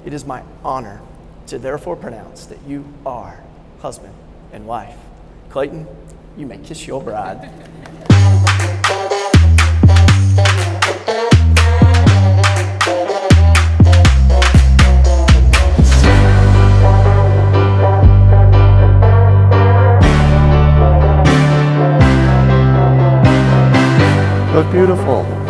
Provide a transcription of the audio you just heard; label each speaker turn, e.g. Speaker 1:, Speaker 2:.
Speaker 1: it is my honor to therefore pronounce that you are husband and wife. Clayton, you may kiss your bride.
Speaker 2: Look beautiful.